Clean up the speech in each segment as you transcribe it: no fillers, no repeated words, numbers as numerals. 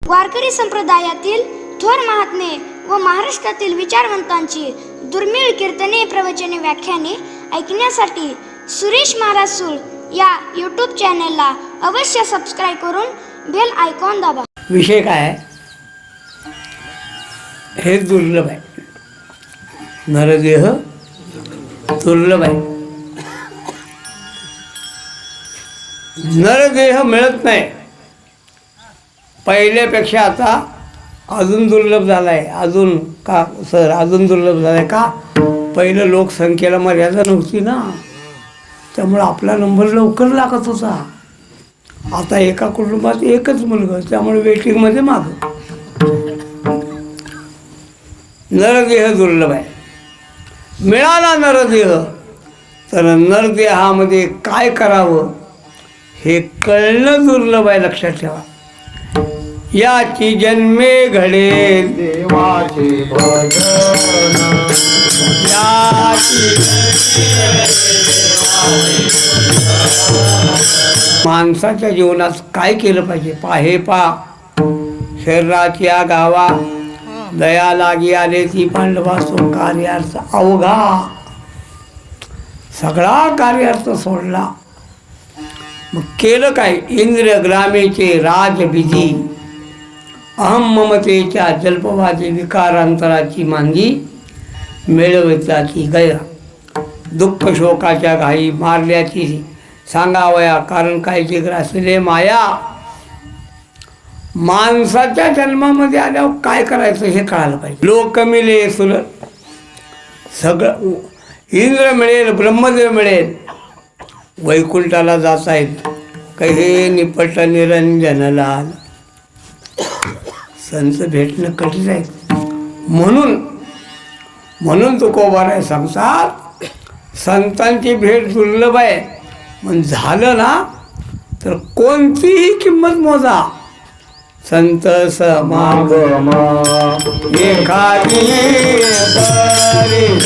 वारकरी संप्रदायातील थोर महात्मे व महाराष्ट्रातील विचारवंतांची दुर्मिळ कीर्तने, प्रवचने, व्याख्याने ऐकण्यासाठी सुरेश महाराज सूळ या यूट्यूब चॅनलला अवश्य सबस्क्राईब करून बेल आयकॉन दाबा. विषय काय आहे? हे दुर्लभ आहे. नरदेह दुर्लभ आहे. नरदेह मिळत नाही. पहिल्यापेक्षा आता अजून दुर्लभ झाला आहे. अजून का सर? अजून दुर्लभ झाला आहे का? पहिलं लोकसंख्येला मर्यादा नव्हती ना, त्यामुळं आपला नंबर लवकर लागत होता. आता एका कुटुंबात एकच मुलगा, त्यामुळे वेटिंगमध्ये मागं. नरदेह दुर्लभ आहे. मिळाला नरदेह तर नरदेहामध्ये काय करावं हे कळणं दुर्लभ आहे. लक्षात ठेवा. याची जन्मे घडे देवाचे भजन, माणसाच्या जीवनात काय केलं पाहिजे? पाहे पा शरीराच्या गावा दया लागी आले ती पांडवा सो कार्यार्थ अवघा. सगळा कार्यार्थ सोडला. मग केलं काय? इंद्र ग्रामेचे राजविधी अहम ममतेच्या जल्पवादी विकारांतराची मांगी मिळवताची गया. दुःख शोकाच्या घाई मारल्याची सांगावया, कारण काय जे ग्रासले माया. माणसाच्या जन्मामध्ये आल्यावर काय करायचं हे कळायला पाहिजे. लोक मिळे सुर सगळं, इंद्र मिळेल, ब्रह्मदेव मिळेल, वैकुंठाला जाता येईल. काही निपट निरंजनलाल संत भेटणं कठीण आहे. म्हणून तुकोबाराय सांगतात संतांची भेट दुर्लभ आहे. पण झालं ना तर कोणतीही किंमत मोजा. संत समागम एखादी परी,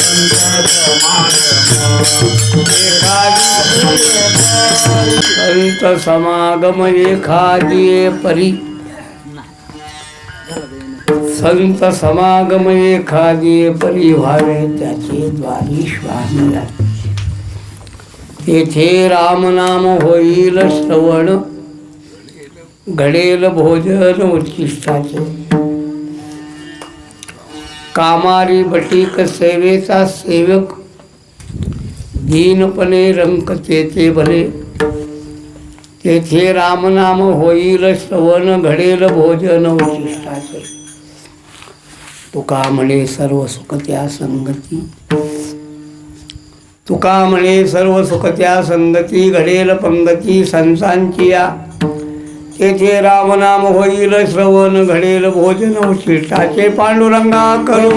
संत समागम एखादी परी, संत समागम एखादी परी व्हावे त्याचे द्वारी श्वास. तेथे रामनाम होईल श्रवण, घडेल भोजन उच्चिष्टाचे. कामारी बटीक सेवेचा सेवक, दीनपणे रंकते ते भले. तेथे रामनाम होईल श्रवण, घडेल भोजन उच्चिष्टाचे. तुका म्हणे सर्व सुख त्या संगती, तुका म्हणे सर्व सुख त्या संगती, घडेल पंगती संतांची या. तेथे रामनाम होईल श्रवण, घडेल भोजन उच्चिष्टाचे. पांडुरंगा करू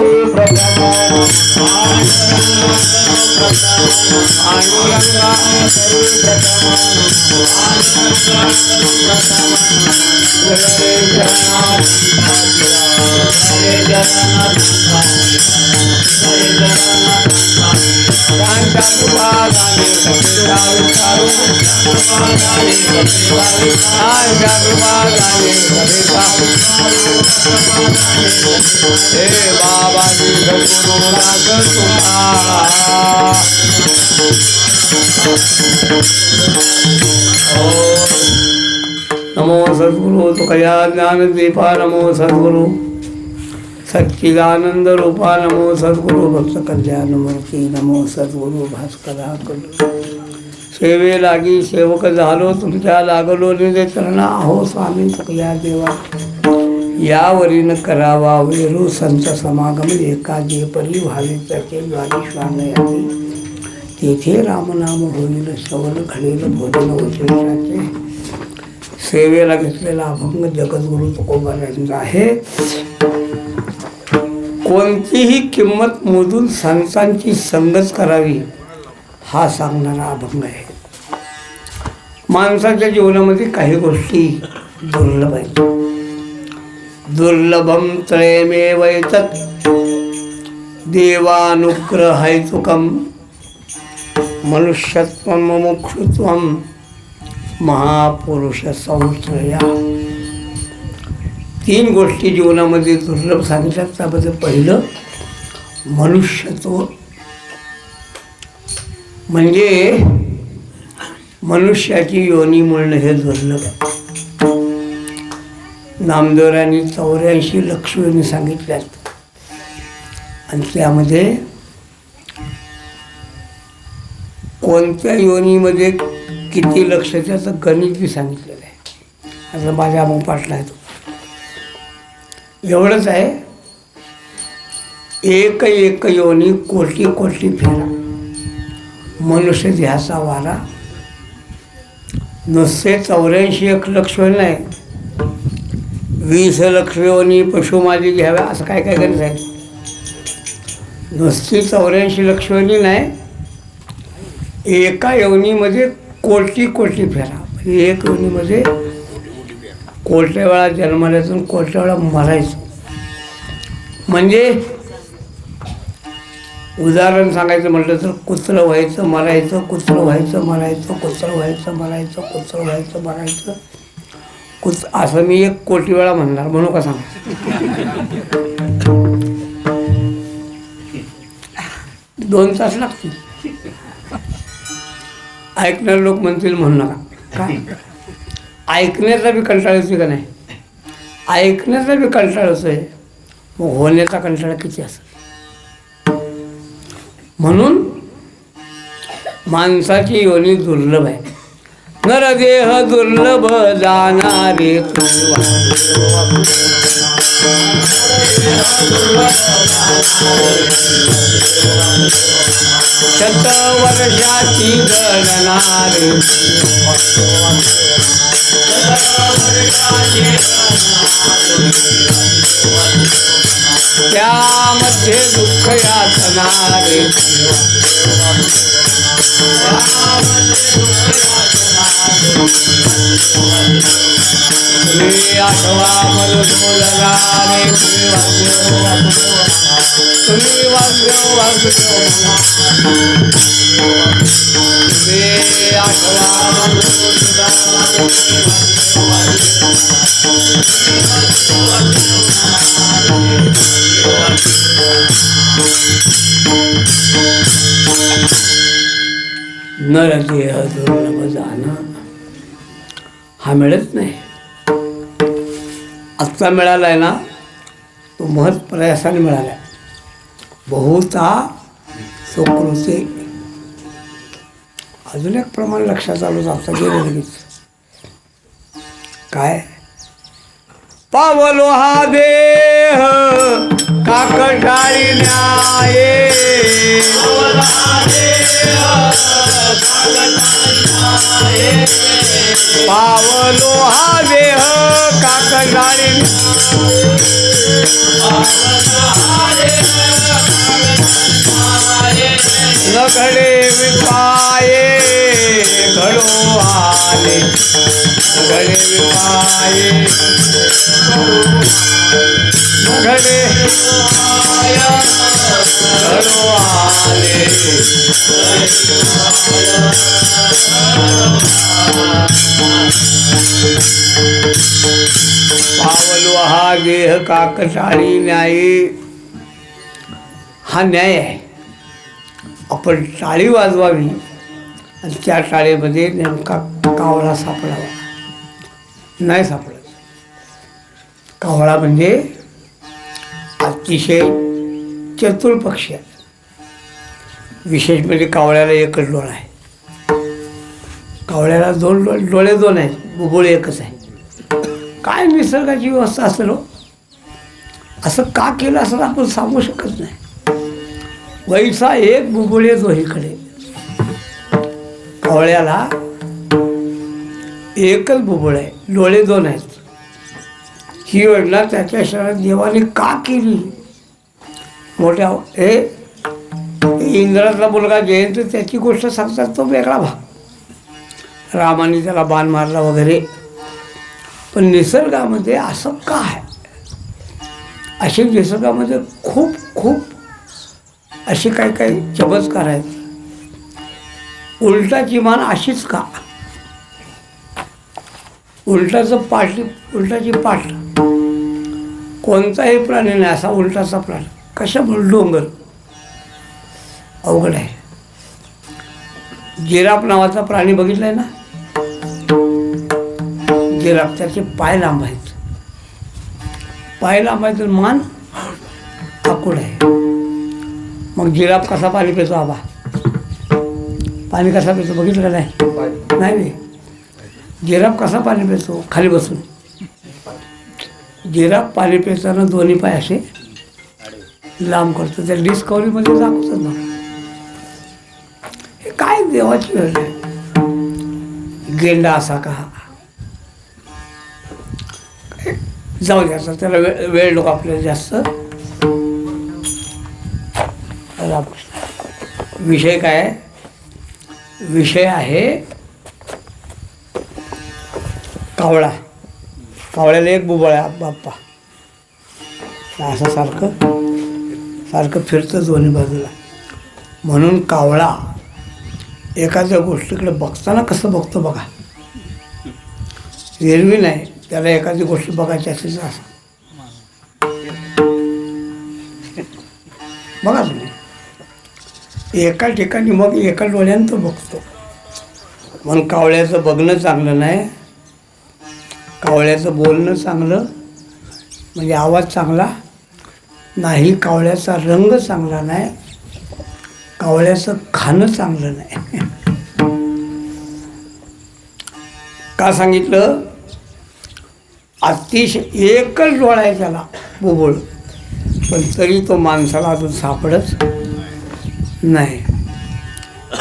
नमो सद्गुरु तुकया ज्ञानदीपा, नमो सद्गुरु सच्चिदानंद रूपा, नमो सद्गुरु भक्त कल्याण मूर्ती, नमो सद्गुरु भास्करा करू. सेवे लागी सेवक झालो, तुमच्या लागलो निजे चरणा. अहो स्वामी तुकया देवा, यावरीन करावा वेरू. संत समागम एखादी परी व्हावे त्याचे द्वारी श्वान यावे. तेथे रामनाम होईल श्रवण, घडेल भोजन उच्चिष्टाचे. सेवेला घेतलेला अभंग जगद्गुरु तुकोबारायांचा आहे. कोणतीही किंमत मोजून संतांची संगत करावी हा सांगणारा अभंग आहे. माणसाच्या जीवनामध्ये काही गोष्टी दुर्लभ आहेत. दुर्लभम त्रयमेव एतत् देवानुग्रहैतुकम, मनुष्यत्वम मुमुक्षुत्वम महापुरुष संश्रया. 3 गोष्टी जीवनामध्ये दुर्लभ सांगितल्यात. त्यामध्ये पहिलं मनुष्यत्व, म्हणजे मनुष्याची योनी मिळणं हे दुर्लभ आहे. नामदेवरांनी 84 लक्ष योनी सांगितल्यात आणि त्यामध्ये कोणत्या योनीमध्ये किती लक्ष त्याचं गणित बी सांगितलेलं आहे. असं माझ्या मग पाठला आहे तो. एवढंच आहे, एक एक योनी कोटी कोटी फेरा, मनुष्य ध्यासा वारा. नुसते 84 लक्ष योनी नाही, 20 लक्ष योनी पशु माझी घ्याव्या असं काय काय गणित आहे. नुसती 84 लक्ष योनी नाही, एका योनीमध्ये कोटी कोटी फेरा. म्हणजे एक योनीमध्ये कोट्या वेळा जन्माल्यातून कोट्या वेळा मरायचं. म्हणजे उदाहरण सांगायचं म्हटलं तर कुत्रं व्हायचं मरायचं, कुत्रं व्हायचं मरायचं, कुत्रं व्हायचं मरायचं, कुत्रं व्हायचं मरायचं, असं मी 1 कोटी वेळा म्हणणार, म्हणू का सांग. दोन तास लागतील. ऐकणारे लोक म्हणतील म्हणू नका. काय ऐकण्याचा बी कंटाळा येतो का नाही? ऐकण्याचा बी कंटाळा आहे, मग होण्याचा कंटाळा किती असेल. म्हणून माणसाची योनी दुर्लभ आहे. नरदेह दुर्लभ जाणारे शतवर्षाची गणना रे, त्यामध्ये दुःख यातना रे, तुम्ही आठवा मधुसूदना रे, तुम्ही वासदेव तुम्ही आठवा मधुसूदना नरदेह दुर्लभ जाणं हा मिळत नाही. आत्ता मिळाला आहे ना, तो महत् प्रयासाने मिळाला आहे. बहुता सुकृती. अजून एक प्रमाण लक्षात आलं जातं गेलं लगेच. काय पावलो हा देह काकटाळी न्याये, पावलो हा देह काकटाळी न घडे विपाये घडो आले, घडे विपाये घडे घडो आले. पावलो हा देह काकटाळी न्यायी. हा न्याय आहे. आपण टाळी वाजवावी आणि त्या टाळीमध्ये नेमका कावळा सापडावा. नाही सापडत. कावळा म्हणजे अतिशय चतुर पक्षी आहे. विशेष म्हणजे कावळ्याला एकच डोळा आहे. कावळ्याला 2 डोळे 2 आहेत, बुबुळ एकच आहे. काय निसर्गाची व्यवस्था असेल हो. असं का केलं असं आपण सांगू शकत नाही. वैसा एक बुबुळे दोहीकडे. कावळ्याला एकच बुबुळ आहे, डोळे 2 आहेत. ही योजना त्याच्या शहरात देवाने का केली? मोठ्या हे इंद्राचा मुलगा जयंत त्याची गोष्ट सांगतात, तो वेगळा भाग. रामाने त्याला बाण मारला वगैरे. पण निसर्गामध्ये असं का आहे? असे निसर्गामध्ये खूप खूप असे काही काही चमत्कार आहेत. उलटाची मान अशीच का? उलटाची पाठ कोणताही प्राणी नाही असा उलटाचा प्राणी. कशामुळे? डोंगर अवघड आहे. जिराफ नावाचा प्राणी बघितलाय ना? जिराफ, त्याचे पाय लांब आहेत. पाय लांब आहेत तर मान आखूड आहे. मग जिराफ कसा पाणी पितो? आबा पाणी कसा पितो बघितलं का? नाही. जिराफ कसा पाणी पितो? खाली बसून. जिराफ पाणी पिताना दोन्ही पाय असे लांब करतो. त्या डिस्कवरीमध्ये दाखवतात ना. हे काय देवाची वेळ आहे. गेंडा असा का? जाऊ द्यायचा त्याला. वेळ नको आपल्याला जास्त. विषय काय आहे? विषय आहे कावळा. कावळ्याला एक बुबळ आहे बाप्पा. असं सारखं फिरतं दोन्ही बाजूला. म्हणून कावळा एखाद्या गोष्टीकडे बघताना कसं बघतो बघा. एरवी नाही, त्याला एखादी गोष्ट बघायची असेल असं बघा तुम्ही. एका ठिकाणी मग एका डोळ्यानं तो बघतो. म्हणून कावळ्याचं बघणं चांगलं नाही, कावळ्याचं बोलणं चांगलं म्हणजे आवाज चांगला नाही, कावळ्याचा रंग चांगला नाही, कावळ्याचं खाणं चांगलं नाही. का सांगितलं? अतिशय एकच डोळा आहे त्याला बुबुळ, पण तरी तो माणसाला अजून सापडच नाही.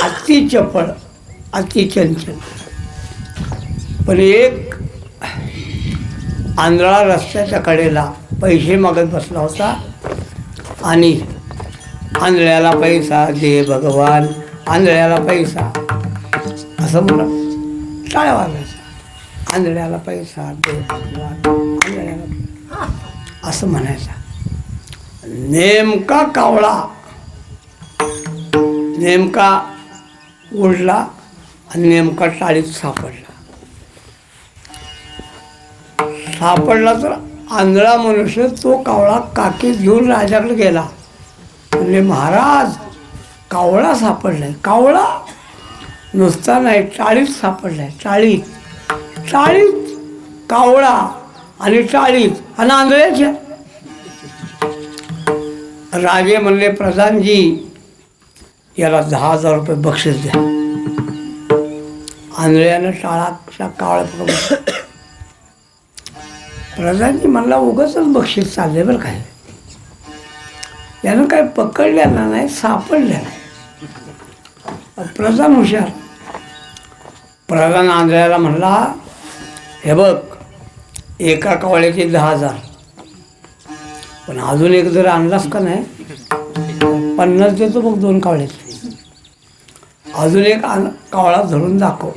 अति चपळ, अति चंचल. पण एक आंधळा रस्त्याच्या कडेला पैसे मागत बसला होता आणि आंधळ्याला पैसा दे भगवान, आंधळ्याला पैसा असं म्हणत टाळ्या वाजायचा. आंधळ्याला पैसा दे भगवान, आंधळ्याला असं म्हणायचा. नेमका कावळा नेमका उडला आणि नेमका टाळीत सापडला तर आंधळा मनुष्य तो कावळा काकीत घेऊन राजाकडे गेला. म्हणजे महाराज कावळा सापडलाय. कावळा नुसता नाही, टाळीत सापडलाय. टाळीत कावळा आणि टाळीत आणि आंधळ्याच्या. राजे म्हणले प्रधानजी याला 10,000 रुपये बक्षीस द्या. आंधळ्यानं टाळाच्या कावळा पकडून. प्रधानजी म्हणला उगाच बक्षीस चालले बरं काय, यानं काय पकडलेलं नाही, सापडलेलं नाही. प्रधान हुशार. प्रधान आंधळ्याला म्हणला हे बघ एका कावळ्याचे 10,000, पण अजून एक जर आणलास का नाही 50 देतो बघ 2 कावळ्याचे. अजून एक कावळा धरून दाखव.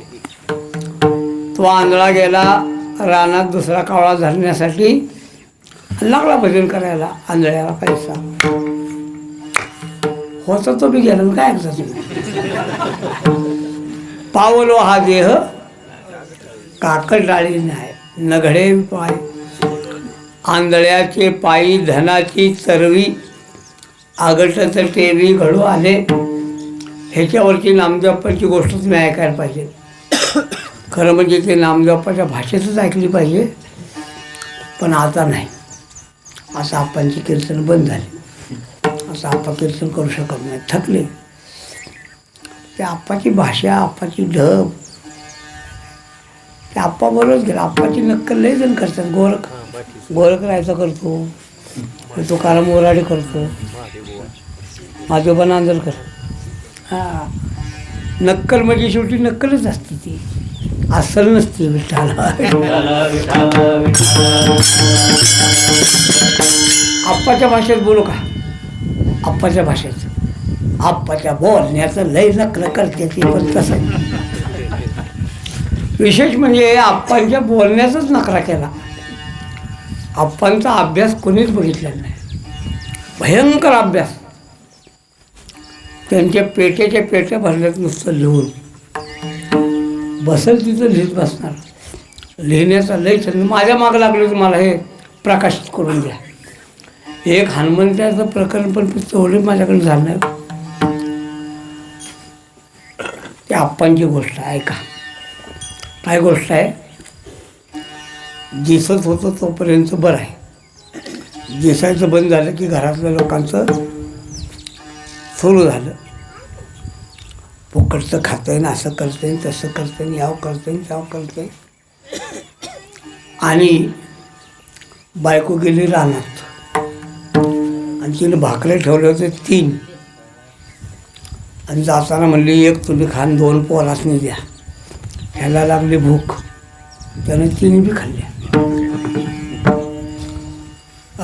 तो आंधळा गेला रानात दुसरा कावळा धरण्यासाठी, लागला भजन करायला. आंधळ्याला पैसा होता तो बी गेला. काय पावलो हा देह काकड डाळी नाही, नघडे पाय. आंधळ्याचे पायी धनाची चरवी, आगटत टेवी घडू आले. ह्याच्यावरची नामदेवप्पाची गोष्ट तुम्ही ऐकायला पाहिजे. खरं म्हणजे ते नामदेवप्पाच्या भाषेतच ऐकली पाहिजे, पण आता नाही. असं आप्पांची कीर्तन बंद झाली. असं आप्पा कीर्तन करू शकत नाही, थकले. ते आप्पाची भाषा, आप्पाची ढब, ते आप्पा बरोबरच गेला. आप्पाची नक्कल लई जण करतात. गोरख राहायचं करतो, तुकाराम मोराडे करतो, माधोबा नांदलकर. हां, नक्कल म्हणजे शेवटी नक्कलच असते ती, अस्सल नसते. विठ्ठला आप्पाच्या भाषेत बोलू का? आप्पाच्या भाषेत, आप्पाच्या बोलण्याचं लय नकल करते ती, पण तसं विशेष म्हणजे आप्पांच्या बोलण्याचाच नकरा केला. आप्पांचा अभ्यास कोणीच बघितलेला नाही, भयंकर अभ्यास. त्यांच्या पेट्याच्या पेट्या भरल्यात नुसतं लिहून. बसेल तिथं लिहित बसणार. लिहिण्याचा लय छंद. माझ्या मागं लागलं तर मला हे प्रकाशित करून द्या. एक हनुमंताचं प्रकरण पण तेवढे माझ्याकडे झालं नाही. ते आप्पांची गोष्ट आहे. ऐका काय गोष्ट आहे. दिसत होतं तोपर्यंत बरं आहे. दिसायचं बंद झालं की घरातल्या लोकांचं सुरू झालं. फुकटचं खातंय ना, असं करतंय तसं करतंय, याव करतंय त्याव करतंय. आणि बायको गेली रानात आणि तिने भाकरे ठेवले होते 3 आणि जाताना म्हणली 1 तुम्ही खान 2 पोरासनी द्या. ह्याला लागली भूक, त्याने 3 बी खाल्ल्या.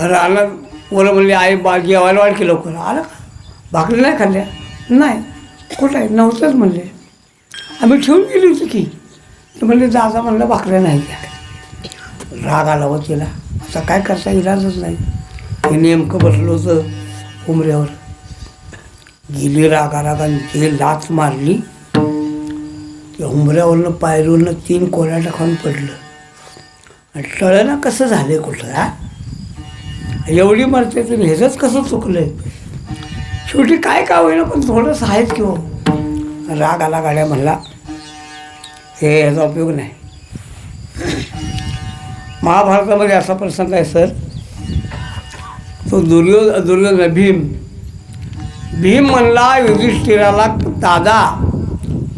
रानात पोरं म्हणली आई बा जेवायला वाढ की लवकर. आलं का? भाकरी नाही खाल्ल्या? नाही. कुठं आहे? नव्हतंच म्हणले. आम्ही ठेवून गेली होती की. तर म्हणले दादा म्हणलं भाकऱ्या नाही द्या. राग आला हो तिला. आता काय करता इलाजच नाही. हे नेमकं बसलं होतं उमऱ्यावर. गेली रागारागाने ते लाच मारली. त्या उमऱ्यावरनं पायरीवरनं 3 कोऱ्या खाऊन पडलं. आणि टळलं कसं झालं कुठं. हा एवढी मरते तर ह्याचंच कसं चुकलंय. शेवटी काय का होईना पण थोडंसं आहेच की हो. राग आला गाड्या म्हणला हे ह्याचा उपयोग नाही. महाभारतामध्ये असा प्रसंग आहे सर. तो दुर्योधन भीम म्हणला युधिष्ठिराला दादा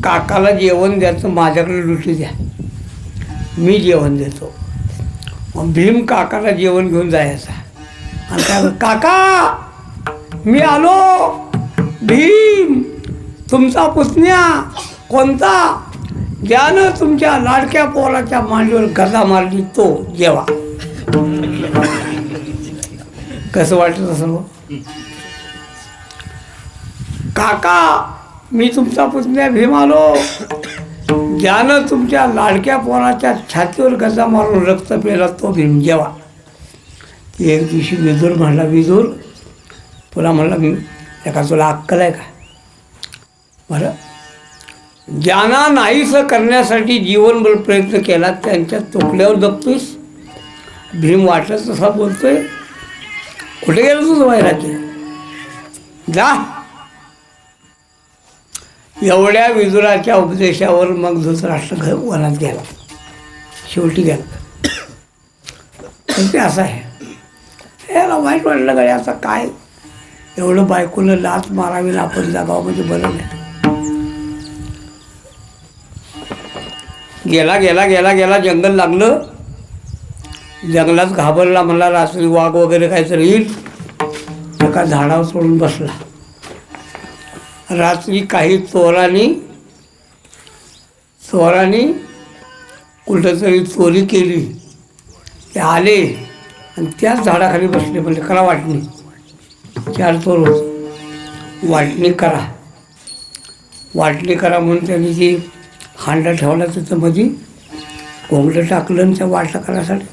काकाला जेवण द्यायचं माझ्याकडे लुटी द्या, मी जेवण देतो. मग भीम काकाला जेवण घेऊन जायचा आणि काय काका मी आलो. भीम तुमचा पुतण्या कोणता? ज्यानं तुमच्या लाडक्या पोराच्या मांडीवर गदा मारली तो जेवा. कसं वाटत असं काका मी तुमचा पुतण्या भीम आलो. ज्यानं तुमच्या लाडक्या पोराच्या छातीवर गदा मारून रक्त पेला तो भीम जेवा. एक दिवशी विदूर म्हणला विदूर तुला म्हणला मी एका तुला अक्कल आहे का? बरं ज्यांना नाहीसं करण्यासाठी जीवनभर प्रयत्न केला त्यांच्या तुकड्यावर जगतोयस. भीम वाटत तसा बोलतोय. कुठे गेलं तुझं वैराग्य? जा. एवढ्या विदुराच्या उपदेशावर मग धृतराष्ट्र घर वनात गेला. शेवटी गेला. पण ते असं आहे याला वाईट वाटलं गड्या. आता काय एवढं बायकोला लाच मारावी ना आपण जागावं म्हणजे बरं नाही. गेला गेला गेला गेला जंगल लागलं. जंगलात घाबरला म्हणला रात्री वाघ वगैरे काहीतरी येईल. एका झाडावर सोडून बसला. रात्री काही चोरांनी कुठंतरी चोरी केली. ते आले आणि त्याच झाडाखाली बसले. म्हणजे करा वाटणी. 4 चोर होते. वाटणी करा म्हणून त्यांनी जी हांडा ठेवला त्याचं मध्ये घोंगडं टाकलं आणि त्या वाटा करायसाठी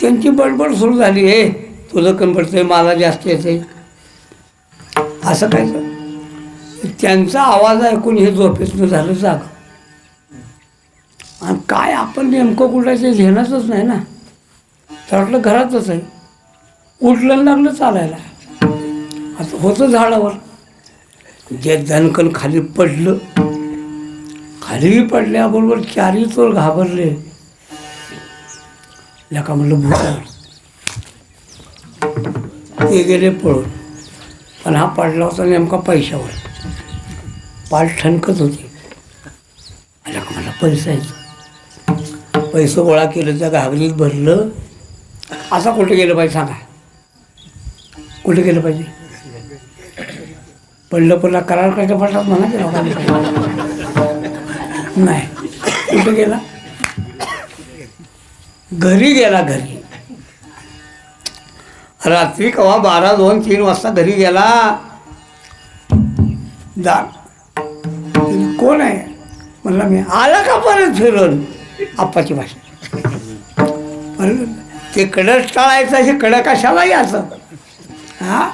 त्यांची बडबड सुरू झाली. हे तुझं कमी पडतंय मला जास्त येते असं काय. त्यांचा आवाज ऐकून हे झोपेतनं झालं जाग. आणि काय आपण नेमकं कुठायचं घेणंच नाही ना. तर वाटलं घरातच आहे. उठलं लागलं चालायला. आता होतं झाडावर. जे दणकन खाली पडलं. खाली पडल्याबरोबर 4ही चोर घाबरले. लेका म्हणलं भूतावर. ते गेले पळून. पण हा पडला होता नेमका पैशावर. पाठ ठणकत होती. लेका मला पैसायचं. पैसे गोळा केलं त्या घागरीत भरलं. असा कुठे गेलं पाहिजे सांगा. कुठे गेलं पाहिजे? पडलं पडला करार करायच्या पडतात म्हणा की लोकांनी. नाही कुठे गेला? घरी गेला. घरी रात्री केव्हा 12, 2, 3 वाजता घरी गेला. कोण आहे म्हणला मी. आला का परत फिरून? आप्पाची भाषा. ते कडक टाळायचं. हे कडक कशाला यायचं? हां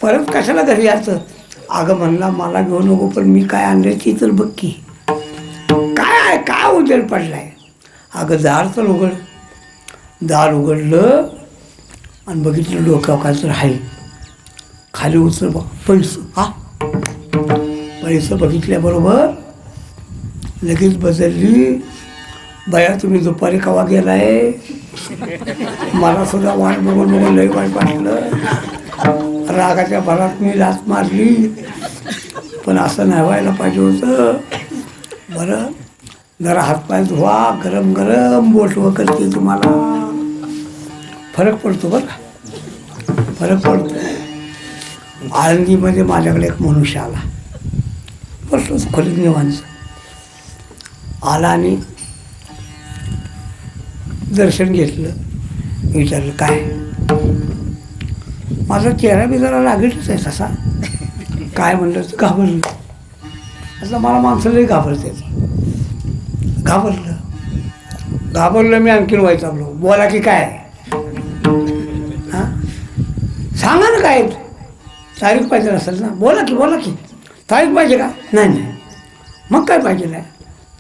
परत कशाला घरी यायचं? अगं म्हणला मला घेऊ नको पण मी काय आणलं ती तर बघ की. काय उजेड पडलाय. अगं दार तर उघड. दार उघडलं आणि बघितलं डोक्यावर काय तर आहे. खाली उचल बघ पैसं. हा पैसं बघितल्याबरोबर लगेच बदलली. बाया तुम्ही दुपारी कवा गेलाय? मला सुद्धा वाट बघून बघून लई वाईट वाटलं. रागाच्या भरात मी लाच मारली. पण असं नाही व्हायला पाहिजे होतं. बरं जरा हातपाय धुवा, गरम गरम बोटवं करते तुम्हाला. फरक पडतो बरं का, फरक पडतो. आळंदीमध्ये माझ्याकडे एक मनुष्य आला. बसलोच खोलीत निवांत. आला आणि दर्शन घेतलं. विचारलं काय? माझा चेहरा बी जरा लागेलच आहे तसा. काय म्हणलं तर घाबरलं. असं मला माणसालाही घाबरते. घाबरलं मी आणखीन व्हायचं लागलो. बोला की काय? हां सांगा ना काय तारीख पाहिजे असेल ना. बोला की तारीख पाहिजे का? नाही मग काय पाहिजे नाही.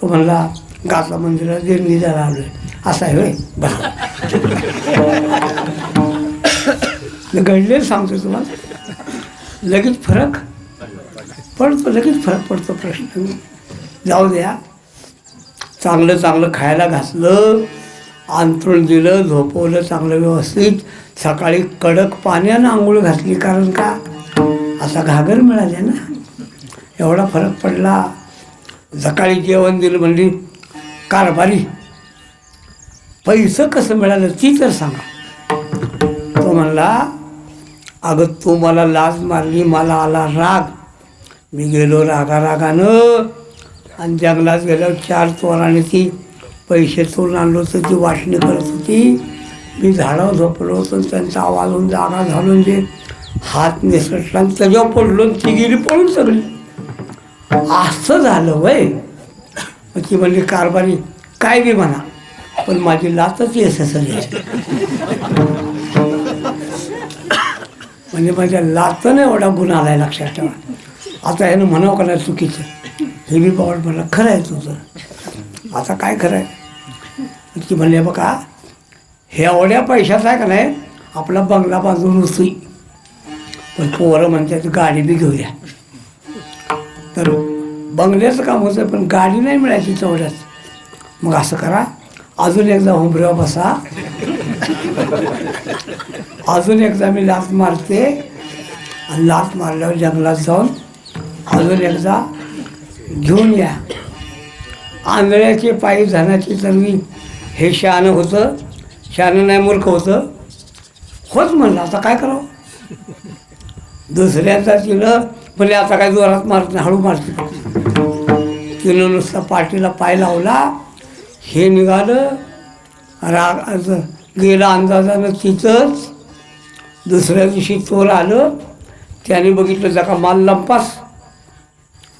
तो म्हणला गाथा मंदिरात देणगी द्यायला आलो आहे. असं आहे होय बरं. घडलेलं सांगतो तुम्हाला. लगेच फरक पडतो. प्रश्न जाऊ द्या. चांगलं खायला घातलं, अंथरूण दिलं, झोपवलं चांगलं व्यवस्थित. सकाळी कडक पाण्यानं आंघोळ घातली. कारण का असा घागर मिळाले ना. एवढा फरक पडला. सकाळी जेवण दिलं म्हणली कारभारी. पैसं कसं मिळालं ती तर सांगा. तो म्हणला अगं तू मला लाज मारली, मला आला राग. मी गेलो रागानं आणि जंगलात गेल्यावर 4 चोराने ती पैसे चोरून आणलो तर ती वाटणी करत होती. मी झाडावर झोपलो होतो. त्यांचा आवाज होऊन जागा घालून जे हात निसटला आणि त्याच्यावर पडलो. ती गेली पळून सगळी. असं झालं वय. मग ती म्हणली कारभारी काय बी म्हणा पण माझी लातच यशस्वी आहे. म्हणजे माझ्या लातनं एवढा गुन्हा आलाय लक्षात ठेवा. आता ह्यानं म्हणावं का नाही चुकीचं. हे मी बावड म्हणलं खरं आहे तुझं. आता काय खरं आहे? ती म्हणले बघा हे एवढ्या पैशाचा आहे का नाही आपला बंगला बांधून उचली. पण पोरं म्हणतात गाडी बी घेऊया. तर बंगल्याचं काम होतं पण गाडी नाही मिळायची तेवढ्याच. मग असं करा अजून एकदा हुंबऱ्यावर बसा. अजून एकदा मी लाथ मारते आणि लाथ मारल्यावर जंगलात जाऊन अजून एकदा घेऊन या. आंधळ्याची पायी धनाची तन्वी. हे शहाणं होतं. शहाणं नाही मूर्ख होतं. होच म्हणलं आता काय करावं. दुसऱ्याचा तिनं म्हणजे आता काय जोरात मारत नाही हळू मारते. तिनं नुसता पाठीला पाय लावला. हे निघालं राग गेला अंदाजानं तिथंच. दुसऱ्या दिवशी चोर आलं. त्याने बघितलं जका माल लंपास.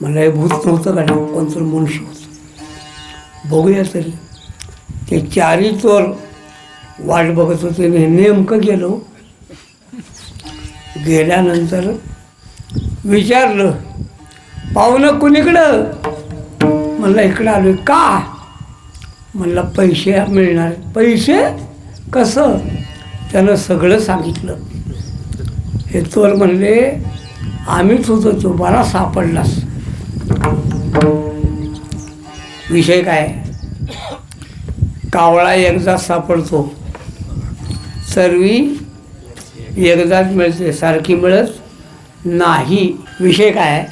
मला हे भूत नव्हतं का कोणतं मनुष्य होतं. बघूया तरी. ते 4ही चोर वाट बघत होते. नेमकं गेलो. गेल्यानंतर विचारलं पाहुणं कुणीकडं? म्हणलं इकडं आलो. का? म्हणलं पैसे मिळणार. पैसे कसं? त्यानं सगळं सांगितलं. हे चोर म्हणले आम्हीच होतो तो बरा सापडलास. विषय काय? कावळा एकदाच सापडतो. सर्वी एकदाच मिळते सारखी मिळत नाही. विषय काय?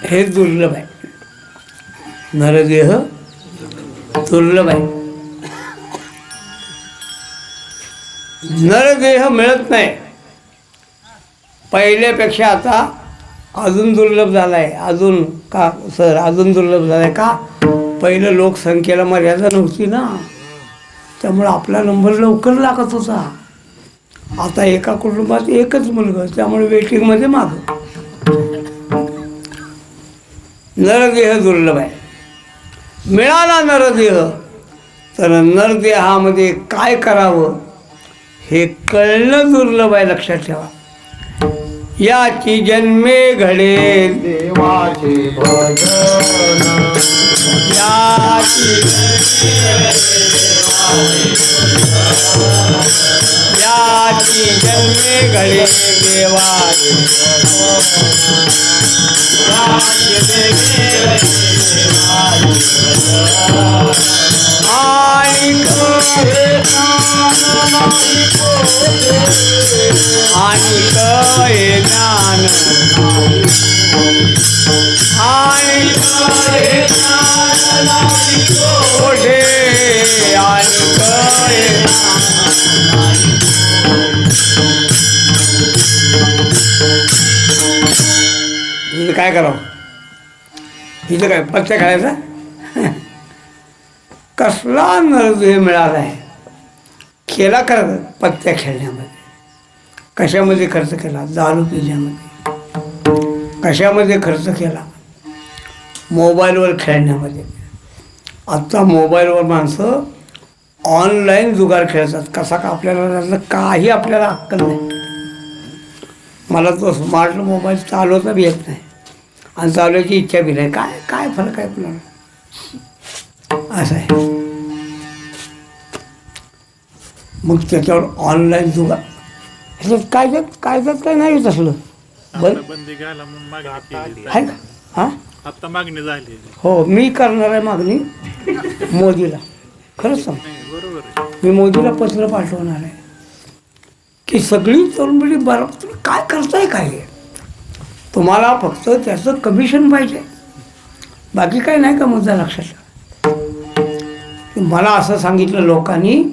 हे दुर्लभ आहे. नरदेह दुर्लभ आहे. नरदेह मिळत नाही. पहिल्यापेक्षा आता अजून दुर्लभ झाला आहे. अजून का सर अजून दुर्लभ झाला आहे का? पहिलं लोकसंख्येला मर्यादा नव्हती ना. त्यामुळं आपला नंबर लवकर लागत होता. आता एका कुटुंबात एकच मुलगा. त्यामुळे वेटिंगमध्ये मागं. नरदेह दुर्लभ आहे. मिळाला नरदेह तर नरदेहामध्ये काय करावं हे कळणं दुर्लभ आहे. लक्षात ठेवा. याची जन्मे घडे देवाचे भजन. याची जन्मे घडे देवाचे आणि कळे ज्ञान आणि कोठे आणि कळे इथं काय करावं इथं काय पत्ते खेळायचा कसला नरदेह मिळाला आहे केला खरं पत्त्या खेळण्यामध्ये कशामध्ये खर्च केला दारू पिण्यामध्ये कशामध्ये खर्च केला मोबाईलवर खेळण्यामध्ये आत्ता मोबाईलवर माणसं ऑनलाईन जुगार खेळतात कसा का आपल्याला त्यातलं काही आपल्याला अक्कल नाही मला तो स्मार्ट मोबाईल चालवता बी येत नाही आणि चालवायची इच्छा बी नाही काय काय फरक आहे आपल्याला असं आहे मग त्याच्यावर ऑनलाईन जुगार ह्याच्यात कायद्यात काय नाही तसलं बंदी घ्यायला म्हणून मागणी केली. आहे का हां आता मागणी झाली. हो मी करणार आहे मागणी मोदीला खरंच सांग नाही, बरोबर आहे. मी मोदीला पत्र पाठवणार आहे की सगळी तरुण पिढी बरोबर तुम्ही काय करताय काय तुम्हाला फक्त त्याचं कमिशन पाहिजे बाकी काही नाही का मुद्दा लक्षात ठेवा मला असं सांगितलं लोकांनी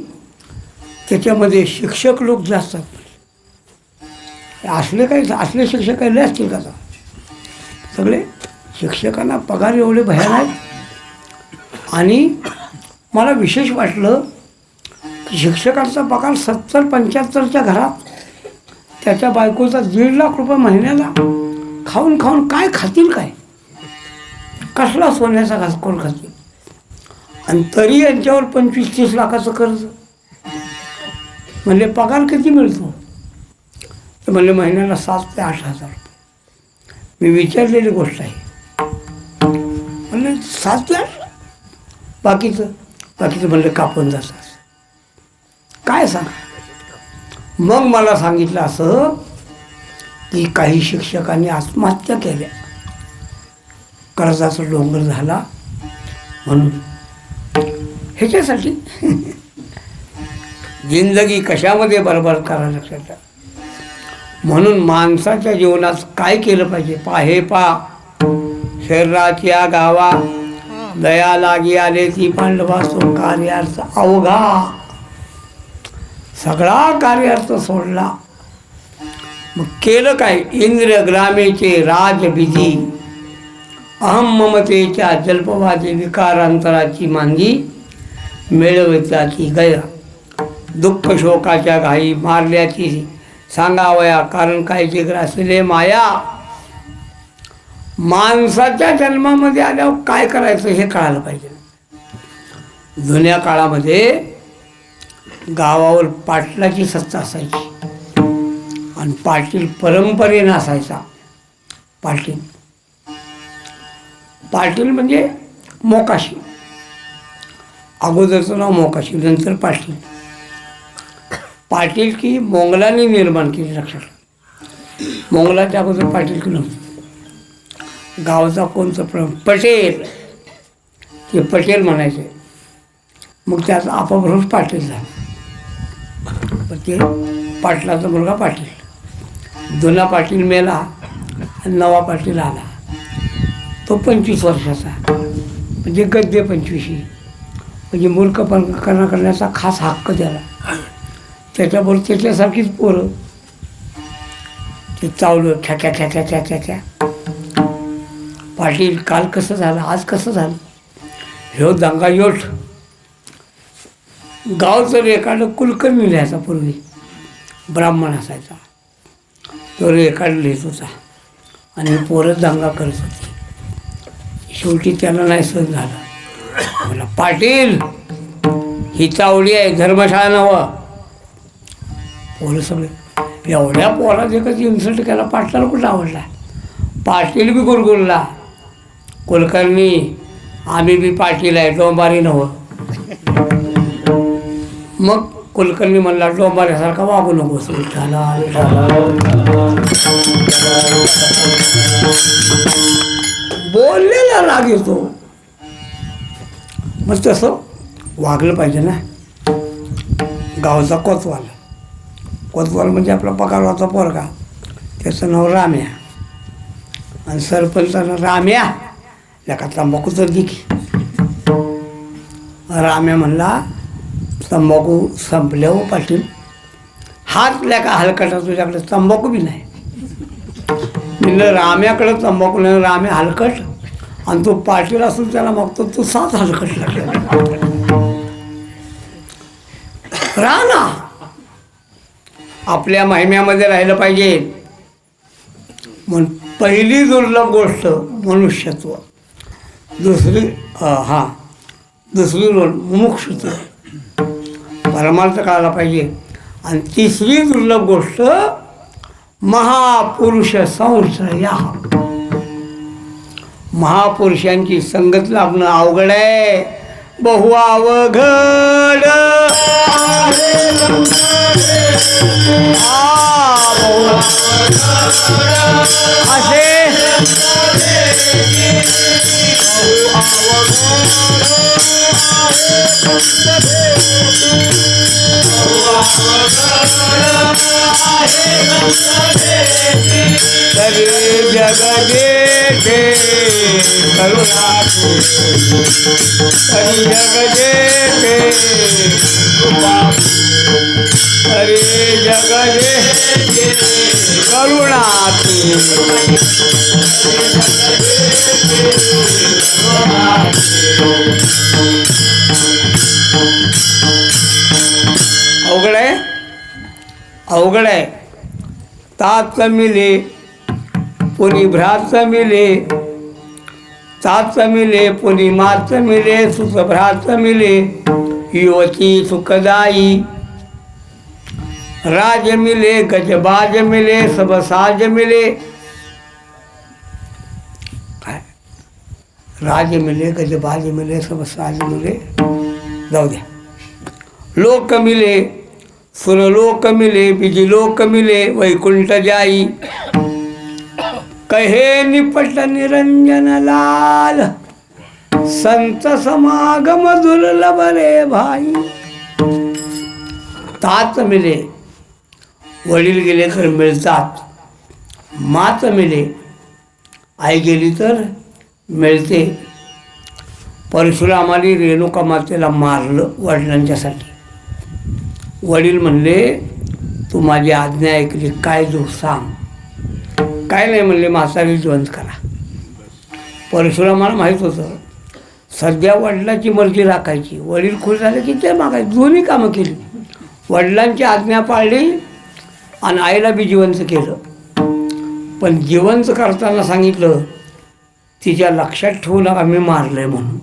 त्याच्यामध्ये शिक्षक लोक जास्त आहेत असले शिक्षक काही असतील का सगळे शिक्षकांना पगार एवढे भयान आहेत आणि मला विशेष वाटलं की शिक्षकांचा पगार 70-75च्या घरात त्याच्या बायकोचा 1.5 लाख रुपये महिन्याला खाऊन खाऊन काय खातील काय कसला सोन्याचा घासकोर खातील आणि तरी यांच्यावर 25-30 लाखाचं कर्ज म्हणले पगार किती मिळतो तर म्हणले महिन्याला 7,000 ते 8,000 रुपये मी विचारलेली गोष्ट आहे म्हणले 7 ते 8 बाकीचं म्हणलं कापून जातात काय सांगा मग मला सांगितलं असं की काही शिक्षकांनी आत्महत्या केल्या कर्जाचा डोंगर झाला म्हणून ह्याच्यासाठी जिंदगी कशामध्ये बरबाद करा लक्षात ठेवा म्हणून माणसाच्या जीवनात काय केलं पाहिजे हे शरीराच्या गावा दया लागी आले ती पांडवा सो कार्यार्थ अवघा सगळा कार्यार्थ सोडला मग केलं काय इंद्र ग्रामेचे राजविधी अहम ममतेच्या जल्पवादी विकारांतराची मांगी मिळवताची गया दुःख शोकाच्या घाई मारल्याची सांगावया कारण कायचे ग्रासले माया माणसाच्या जन्मामध्ये आल्यावर काय करायचं हे कळायला पाहिजे जुन्या काळामध्ये गावावर पाटलाची सत्ता असायची आणि पाटील परंपरेनं असायचा पाटील म्हणजे मोकाशी अगोदरचं नाव मोकाशी नंतर पाटील की मोंगलांनी निर्माण केली लक्षात मोंगलाच्या अगोदर पाटील की नव्हतं गावाचा कोणतं पटेल ते पटेल म्हणायचे मग त्याचा आपाबरोबर पाटील झाला पण ते पाटलाचा मुलगा पाटील जुना पाटील मेला आणि नवा पाटील आला तो 25 वर्षाचा म्हणजे गद्दे 25 म्हणजे मूर्खपणा करण्याचा खास हक्क द्याला त्याच्याबरोबर त्याच्यासारखीच पोरं ते चावलं ठ्या पाटील काल कसं झालं आज कसं झालं ह्यो दंगा योठ गावचं रेकार्ड कुलकर्णी लिहायचा पूर्वी ब्राह्मण असायचा तो रेकार्ड लिहित होता आणि पोरं दंगा करत होती शेवटी त्याला नाही सहन झालं मला पाटील ही चावडी आहे धर्मशाळा नवं पोरं सगळे एवढ्या पोराचे कधी इन्सल्ट केला पाटलाला कुठं आवडला पाटील बी गुरगुरला कुलकर्णी आम्ही बी पाटील आहे डोंबारी नवं मग कुलकर्णी म्हणला डोंबाऱ्यासारखा वागू नकोस विठ्ठला बोललेला राग येतो. मग तसं वागलं पाहिजे ना. गावचा कोतवाल म्हणजे आपला पगारवाचा पोरगा, त्याचं नाव राम्या. आणि सरपंचानं राम्या लेका तंबाखू तर दिकी. राम्या म्हणला तंबाखू संपल्या हो पाटील, हात लेका हलकटा तुझ्याकडे तंबाखू बी नाही. म्हणलं राम्याकडं तंबाखू नाही, राम्या हलकट आणि तो पाटील असून त्याला मागतो तू 7 हलकट राहा ना. आपल्या महिम्यामध्ये राहिलं पाहिजे. म्हणून पहिली दुर्लभ गोष्ट मनुष्यत्व, दुसरी मुमुक्षुत्व, परमार्थ कळायला पाहिजे. आणि तिसरी दुर्लभ गोष्ट महापुरुष संश्रया. महापुरुषांची संगत लाभणं अवघड आहे, बहु अवघड. असे तरी जग जेठे करुणा, तरी जग जेठे तरी जग जेठे करुणा. अवघड आहे. तात मिले पुरी भ्रात मिले, तात मिले पुरी मात मिले, सुख भ्रात मिले युवती सुखदाई. राज मिले गजबाज मिले, सब साज मिले. काय राज मिले गजबाज मिले, सब साज मिले, जाऊ द्या. लोक मिले सुरलोक मिले, बिजलोक मिले वैकुंठ जाई. कहे निपट निरंजन लाल, संत समागम दुर्लभ रे भाई. तात मिले वडील गेले तर मिळतात, मात मिले आई गेली तर मिळते. परशुरामाने रेणुका मातेला मारलं वडिलांच्यासाठी. वडील म्हणले तू माझी आज्ञा ऐकली, काय दोष सांग. काय नाही म्हणले, म्हातारी जिवंत करा. परशुरामाला माहीत होतं सध्या वडिलांची मर्जी राखायची, वडील खुश झाले की ते मागायचे. दोन्ही कामं केली, वडिलांची आज्ञा पाळली आणि आईला बी जिवंत केलं. पण जिवंत करताना सांगितलं तिच्या लक्षात ठेवू नका मी मारलंय म्हणून.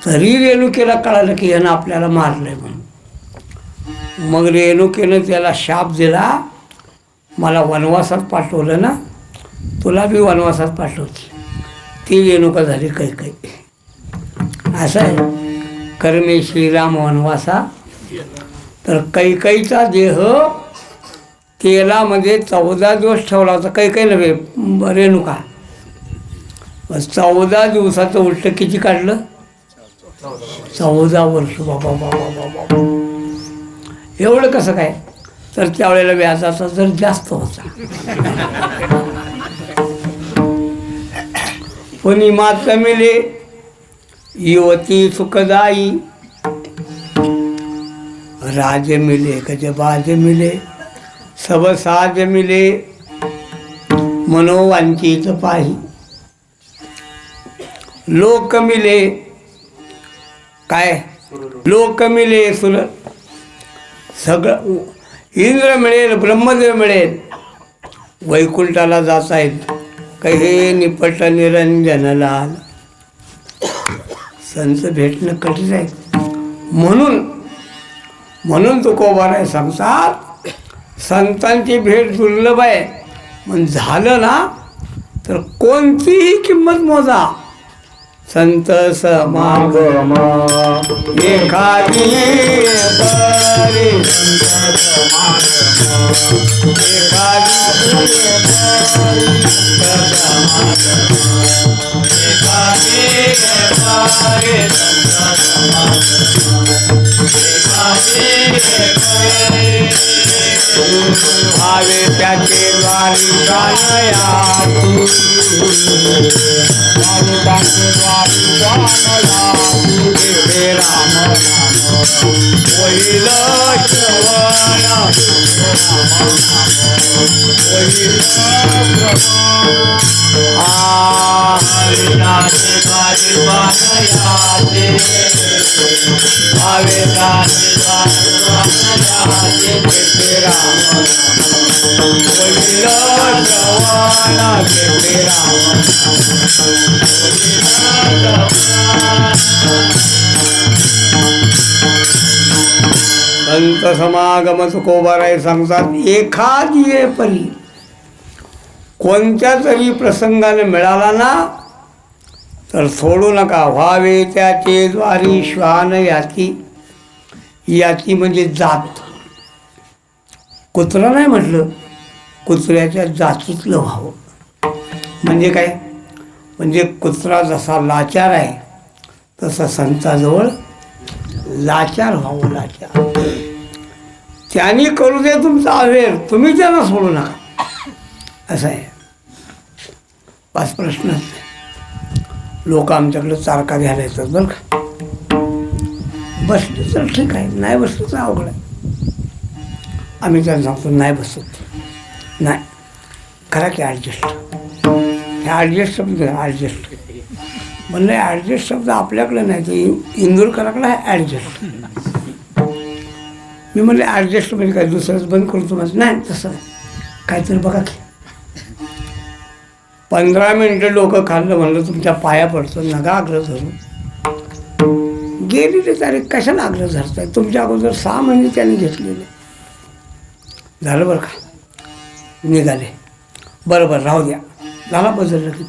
तरी रेणुकेला कळालं की यानं आपल्याला मारलंय म्हणून. मग रेणुकेनं त्याला शाप दिला, मला वनवासात पाठवलं ना, तुला बी वनवासात पाठवते. ती रेणुका झाली कैकई. असं आहे कर्मे श्रीराम वनवासा. तर कैकईचा देह तेलामध्ये 14 दिवस ठेवला होता. कैकई नव्हे रेणुका. 14 दिवसाचं उलट किती काढलं? 14 वर्ष. बाबा बाबा बाबा. एवढं कसं काय? तर त्यावेळेला व्याजाचा दर जास्त होता. कोणी मात मिले युवती सुखदाई, राज मिले गजबाज मिले, सब साज मिले मनोवांचित पाही. लोक मिले काय? लोक मिले सुर, सगळं इंद्र मिळेल, ब्रह्मदेव मिळेल, वैकुंठाला जाता येईल. कहे निपट निरंजन लाल. संत भेटणं कठीण आहे. म्हणून तुकोबाराय सांगतात संतांची भेट दुर्लभ आहे. मग झालं ना तर कोणतीही किंमत मोजा, संत समागम एखादी परी भावे त्याचे द्वारी राम होईल संत समागम तुकोबाराय सांगतात एखादी परी कोणत्या तरी प्रसंगाने मिळाला ना तर सोडू नका. व्हावे त्याचे द्वारी श्वान याती. याती म्हणजे जात. कुत्रा नाही म्हटलं, कुत्र्याच्या जातीतलं व्हावं. म्हणजे काय? म्हणजे कुत्रा जसा लाचार आहे तसा संताजवळ लाचार व्हावं. लाचार त्यांनी करू दे तुमचा अवेर, तुम्ही त्यांना सोडू नका. असं आहे. पाच प्रश्न लोक आमच्याकडे चारका घ्यायला येतात बरं का. बसले तर ठीक आहे, नाही बसलं तर अवघड आहे. आम्ही त्यांना सांगतो नाही बसत, नाही करा की ॲडजस्ट. हे ॲडजस्ट शब्द ॲडजस्ट म्हणलं. ॲडजस्ट शब्द आपल्याकडे नाही, तर इंदूरकराकडे आहे ॲडजस्ट. मी म्हणले ॲडजस्ट म्हणजे काय दुसरंच बंद करतो माझं? नाही तसं नाही, काहीतरी बघा की. 15 मिनटं डोकं खाल्लं म्हणलं तुमच्या पाया पडतो, नगा आग्रह धरून. गेलेली तारीख कशाला आग्रह धरताय? तुमच्या अगोदर 6 महिने त्यांनी घेतलेले. झालं बरं का, निघाले. बरोबर राहू द्या, झाला बदललं की.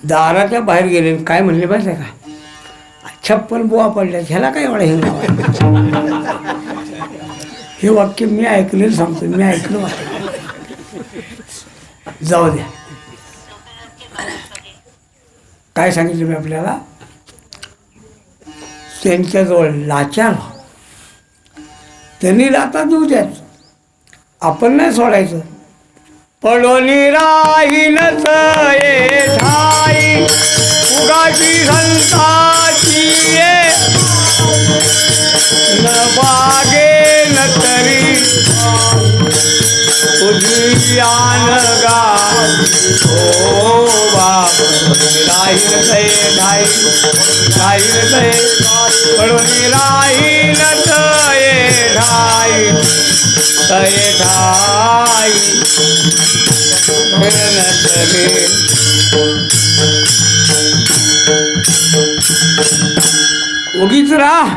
दाराच्या बाहेर गेले, काय म्हणले माहिती आहे का? 56 बुवा पडल्या, ह्याला काय एवढा हिंगा? हे वाक्य मी ऐकलेलं सांगतो, मी ऐकलं वाटतं. जाऊ द्या. काय सांगितलं मी आपल्याला? त्यांच्याजवळ लाचार व्हा. त्यांनी लाता देऊ द्याच, आपण नाही सोडायचं. पडोनी राहीलच ये ठाई उगाची संताची न बागे न तरी तुझी आनगा ओ बाप. राहील तय ठाई, राहील तय पडोनी राहीलच ये ठाई तय ठाई उगीच राह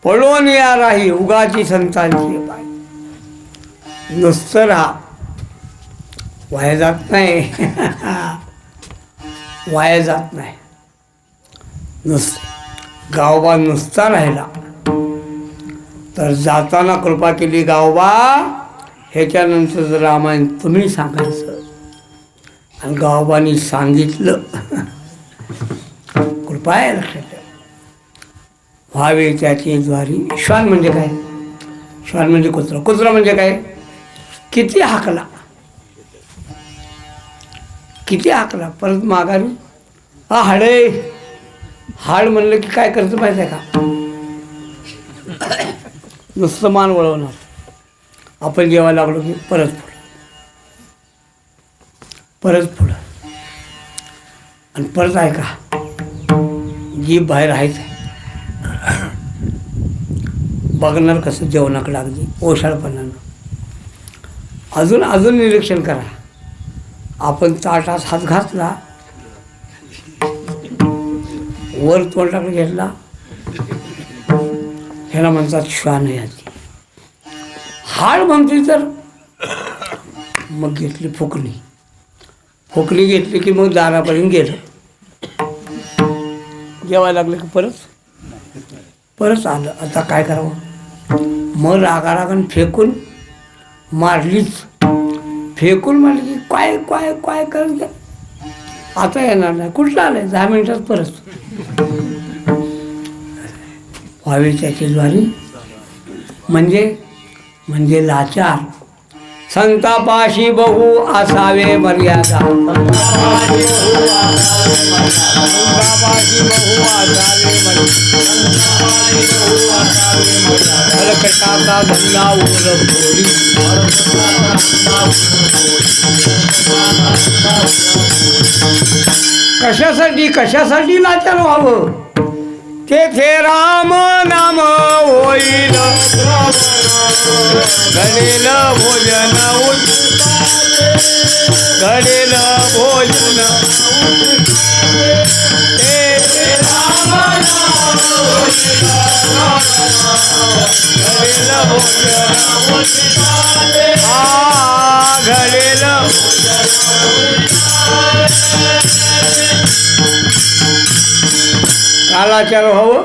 पळून या राही उगाची संतांची पाय. नुसतं राहा, वाया जात नाही. वाया जात नाही. नुसतं गावबा नुसता राहिला तर जाताना कृपा केली गावबा. ह्याच्यानंतर जर रामायण तुम्ही सांगायचं आणि गावबानी सांगितलं, कृपा आहे लक्षात ठेवा. व्हावे त्याची द्वारी. श्वान म्हणजे काय? श्वान म्हणजे कुत्रा. कुत्रा म्हणजे काय? किती हाकला, किती हाकला परत माघारी. हा हाडे, हाड म्हणलं की काय करतं माहिती आहे का? नुसतं मान वळवणार. आपण जेव्हा लागलो की परत पुढं, परत पुढं. आणि परत ऐका, जीभ बाहेर आहेच. बघणार कसं जेवणाकडे अगदी ओशाळपणानं. अजून अजून निरीक्षण करा. आपण ताटात हात घातला, वर तोंडाकडे घेतला, ह्याला म्हणतात श्वान याची. हाड म्हणते तर मग घेतली फुकणी. खोकली घेतली की मग दारापर्यंत गेलं. जेवायला लागलं की परत आलं. आता काय करावं? मग रागारागानं फेकून मारलीच. फेकून मारली की काय काय काय करत आता येणार नाही. कुठलं आलंय? 10 मिनिटात परत व्हावी त्याची ज्वारी. म्हणजे लाचार. संतापाशी बहु असावे मर्यादा. संतापाशी बहु असावे मर्यादा. धंदा उर कशासाठी लाचार व्हावं? तेथे राम नाम होईल. घडेल भोजन घडेल भोजन. तेथे राम नाम घडेल भोजन. घडेल कालाचार व्हावं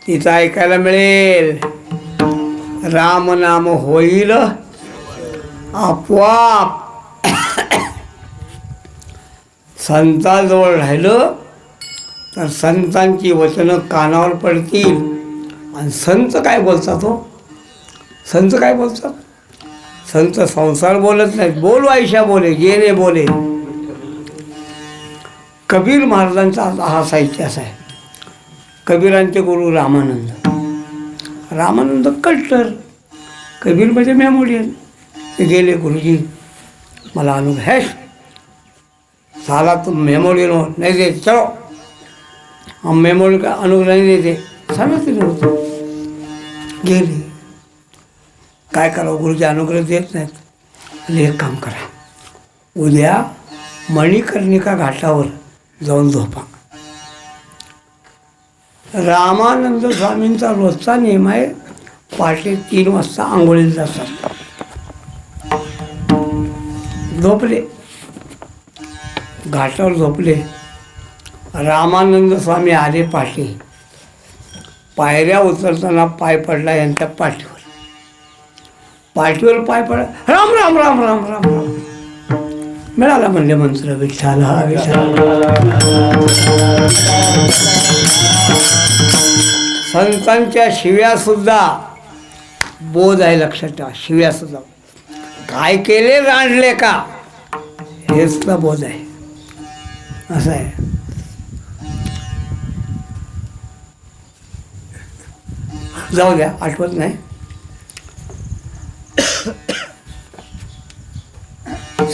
तिथं ऐकायला मिळेल. राम नाम होईल आपोआप. संतांजवळ राहिलं तर संतांची वचनं कानावर पडतील. आणि संत काय बोलतात हो? संत काय बोलतात? संत संसार बोलत नाहीत. बोल आयशा बोले, जेने बोले. कबीर महाराजांचा हा साहित्य असा आहे. कबीरांचे गुरु रामानंद कट्टर. कबीर म्हणजे मेमोरियल. ते गेले, गुरुजी मला अनुभव है साला तुम मेमोरियल हो नहीं देते, चलो हम मेमोरियल का अनुभव नहीं देते. सांगितलं होतं. गेले. काय करावं? गुरुजी अनुग्रह देत नाहीत. एक काम करा, उद्या मणिकर्णिका घाटावर जाऊन झोपा. रामानंद स्वामींचा रोजचा नियम आहे, पहाटे 3 वाजता आंघोळीला जातात. झोपले, घाटावर झोपले. रामानंद स्वामी आले पहाटे. पायऱ्या उतरताना पाय पडला यांच्या पाठीवर. पाठीवर पाय पडला. राम राम राम राम राम राम. मिळाला म्हणले मंत्र, विठ्ठल हा विठ्ठल. संतांच्या शिव्यासुद्धा बोध आहे, लक्षात ठेवा. शिव्यासुद्धा काय केले, रांडले का, हे सुद्धा बोध आहे. असं आहे. जाऊ द्या, आठवत नाही.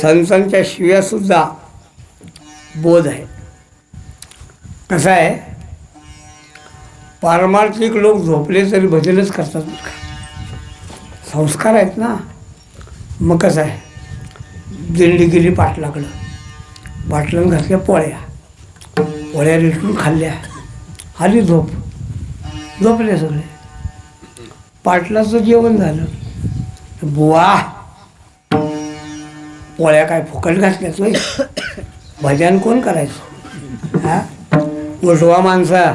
संतांच्या शिव्यासुद्धा बोध आहे. कसं आहे, पारमार्थिक लोक झोपले तरी भजनच करतात. संस्कार आहेत ना. मग कसं आहे, दिंडी गेली पाटलाकडं. पाटलानं घातल्या पोळ्या रेटून खाल्ल्या. आली झोपले सगळे. पाटलाचं जेवण झालं. बुवा, पोळ्या काय फुकट घातल्याच होय? भजन कोण करायचं? हा, उठवा माणसा,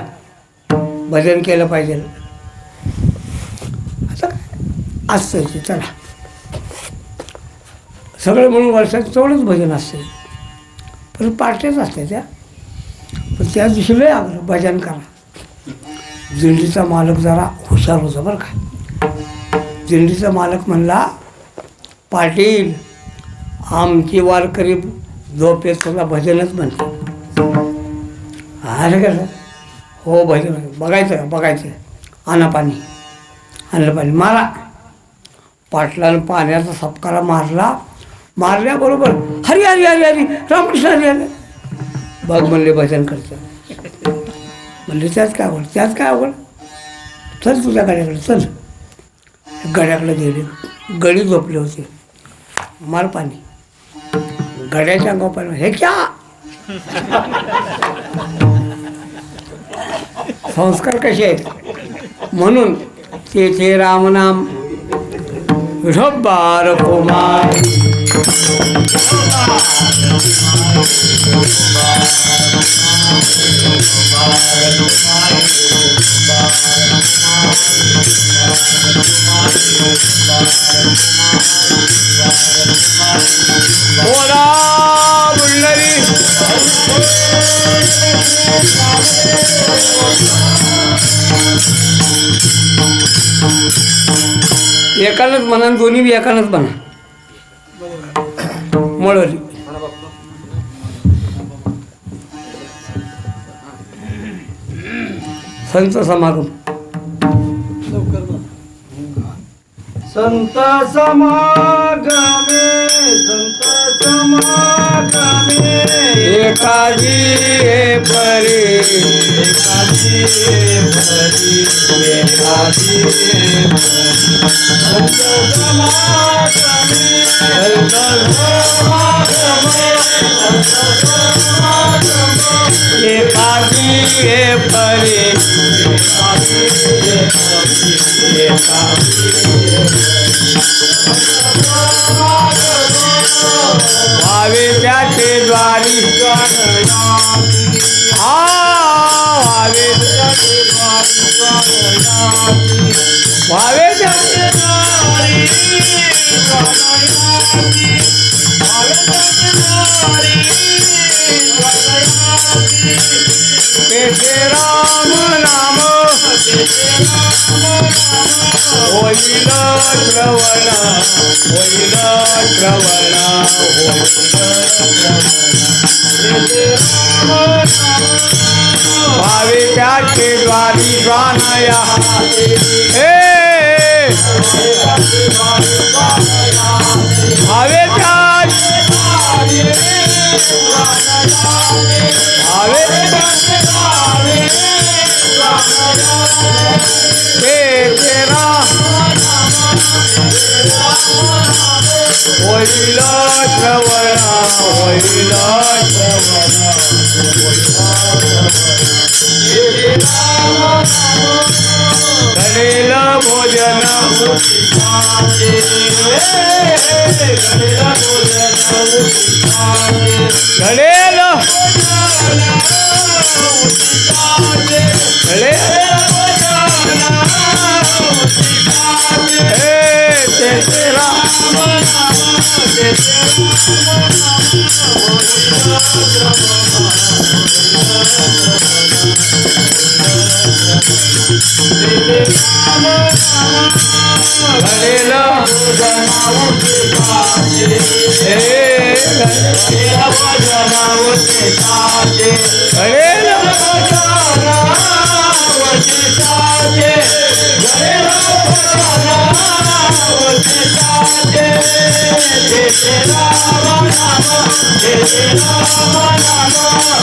भजन केलं पाहिजे. आता असतं ते. चला, सगळे म्हणून वर्षात तेवढंच भजन असते. पण पार्ट्याच असते त्या. पण त्या दिवशी लय आग्रह, भजन करा. दिंडीचा मालक जरा हुशार होता बरं का. दिंडीचा मालक म्हणला, पाटील आमची वारकरी झोपेत तुला भजनच म्हणते. अरे कसं? हो भजन. बघायचं. आणा पाणी. आणलं पाणी. मारा. पाटलानं पाण्याचा सपकारा मारल्याबरोबर हरी हरी हरी हरी रामकृष्ण हरी हरी. बघ म्हणले भजन करतं. म्हणले त्याच काय आवड. चल तुझ्या गाड्याकडे चल. गड्याकडे गेले. गडी झोपले होते. मार पाणी. गड्याच्या अंगावर पाणी. हे क्या संस्कार कसे आहेत. म्हणून तेथे रामनाम विठोबार कुमार. बोला बुंडरी एकानंच म्हणा दोन्ही बी एकानंच म्हणा मळवली संत समागम संत समागमे संत समागमे एकाजी हे परी एकाजी भरी एकाजी संत समागमे संत समागमे एकाजी हे परी भावे त्याचे द्वारी भावे भावे त्याचे तेथे राम नाम होईल श्रवण होईल श्रवण भावे त्याचे द्वारी स्वानया हे भावे त्याचे भावे तेरा होईल श्रवण होईल घडेल भोजन घडेल